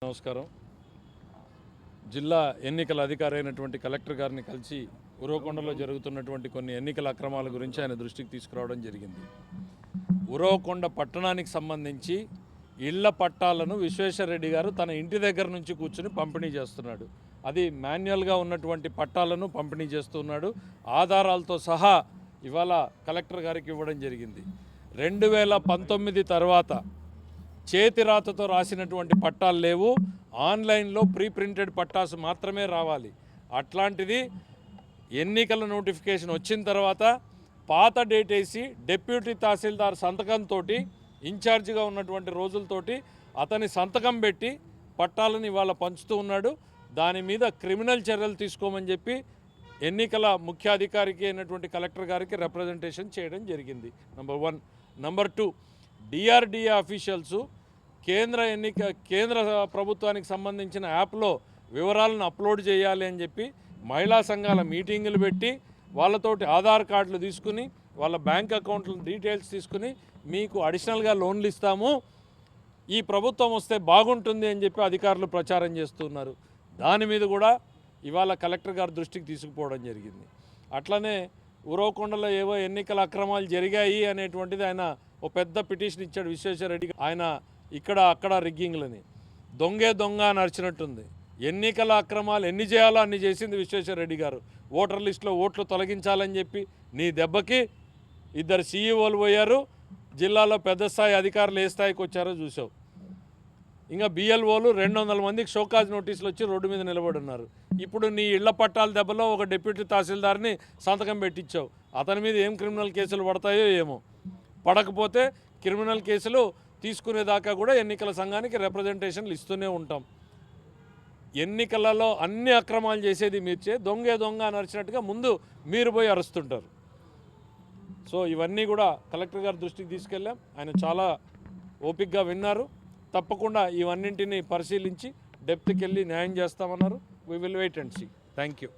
నమస్కారం. జిల్లా ఎన్నికల అధికారి అయినటువంటి కలెక్టర్ గారిని కలిసి ఉరవకొండలో జరుగుతున్నటువంటి కొన్ని ఎన్నికల అక్రమాల గురించి ఆయన దృష్టికి తీసుకురావడం జరిగింది. ఉరవకొండ పట్టణానికి సంబంధించి ఇళ్ల పట్టాలను విశ్వేశ్వరరెడ్డి గారు తన ఇంటి దగ్గర నుంచి కూర్చుని పంపిణీ చేస్తున్నాడు. అది మాన్యువల్గా ఉన్నటువంటి పట్టాలను పంపిణీ చేస్తున్నాడు. ఆధారాలతో సహా ఇవాళ కలెక్టర్ గారికి ఇవ్వడం జరిగింది. 2019 తర్వాత చేతిరాతతో రాసినటువంటి పట్టాలు లేవు, ఆన్లైన్లో ప్రీ ప్రింటెడ్ పట్టాసు మాత్రమే రావాలి. అట్లాంటిది ఎన్నికల నోటిఫికేషన్ వచ్చిన తర్వాత పాత డేట్ వేసి డిప్యూటీ తహసీల్దార్ సంతకంతో ఇన్ఛార్జిగా ఉన్నటువంటి రోజులతోటి అతని సంతకం పెట్టి పట్టాలను ఇవాళ పంచుతూ ఉన్నాడు. దాని మీద క్రిమినల్ చర్యలు తీసుకోమని చెప్పి ఎన్నికల ముఖ్యాధికారికి అయినటువంటి కలెక్టర్ గారికి రిప్రజెంటేషన్ చేయడం జరిగింది. నంబర్ 1. నంబర్ 2, డిఆర్డిఏ అఫీషియల్స్ కేంద్ర ప్రభుత్వానికి సంబంధించిన యాప్లో వివరాలను అప్లోడ్ చేయాలి అని చెప్పి మహిళా సంఘాల మీటింగులు పెట్టి వాళ్ళతోటి ఆధార్ కార్డులు తీసుకుని వాళ్ళ బ్యాంక్ అకౌంట్ల డీటెయిల్స్ తీసుకుని మీకు అడిషనల్గా లోన్లు ఇస్తాము, ఈ ప్రభుత్వం వస్తే బాగుంటుంది అని చెప్పి అధికారులు ప్రచారం చేస్తున్నారు. దాని మీద కూడా ఇవాళ కలెక్టర్ గారి దృష్టికి తీసుకుపోవడం జరిగింది. అట్లనే ఉరవకొండలో ఏవో ఎన్నికల అక్రమాలు జరిగాయి అనేటువంటిది ఆయన ఒక పెద్ద పిటిషన్ ఇచ్చాడు విశ్వేశ్వరరెడ్డి. ఆయన ఇక్కడ అక్కడ రిగ్గింగ్లని దొంగ నడిచినట్టుంది. ఎన్నికల అక్రమాలు ఎన్ని చేయాలో అన్ని చేసింది విశ్వేశ్వరరెడ్డి గారు. ఓటర్ లిస్టులో ఓట్లు తొలగించాలని చెప్పి నీ దెబ్బకి 2 సీఈఓలు పోయారు. జిల్లాలో పెద్ద స్థాయి అధికారులు ఏ స్థాయికి వచ్చారో చూసావు. ఇంకా బిఎల్ఓలు 200 మందికి షోకాజ్ నోటీసులు వచ్చి రోడ్డు మీద నిలబడి ఉన్నారు. ఇప్పుడు నీ ఇళ్ల పట్టాల దెబ్బలో ఒక డిప్యూటీ తహసీల్దార్ని సంతకం పెట్టించావు. అతని మీద ఏం క్రిమినల్ కేసులు పడతాయో ఏమో. పడకపోతే క్రిమినల్ కేసులు తీసుకునేదాకా కూడా ఎన్నికల సంఘానికి రిప్రజెంటేషన్లు ఇస్తూనే ఉంటాం. ఎన్నికలలో అన్ని అక్రమాలు చేసేది మీర్చే దొంగ నడిచినట్టుగా ముందు మీరు పోయి అరుస్తుంటారు. సో ఇవన్నీ కూడా కలెక్టర్ గారి దృష్టికి తీసుకెళ్ళాం. ఆయన చాలా ఓపికగా విన్నారు. తప్పకుండా ఇవన్నింటినీ పరిశీలించి డెప్త్కి వెళ్ళి న్యాయం చేస్తామన్నారు. We will wait and see. Thank you.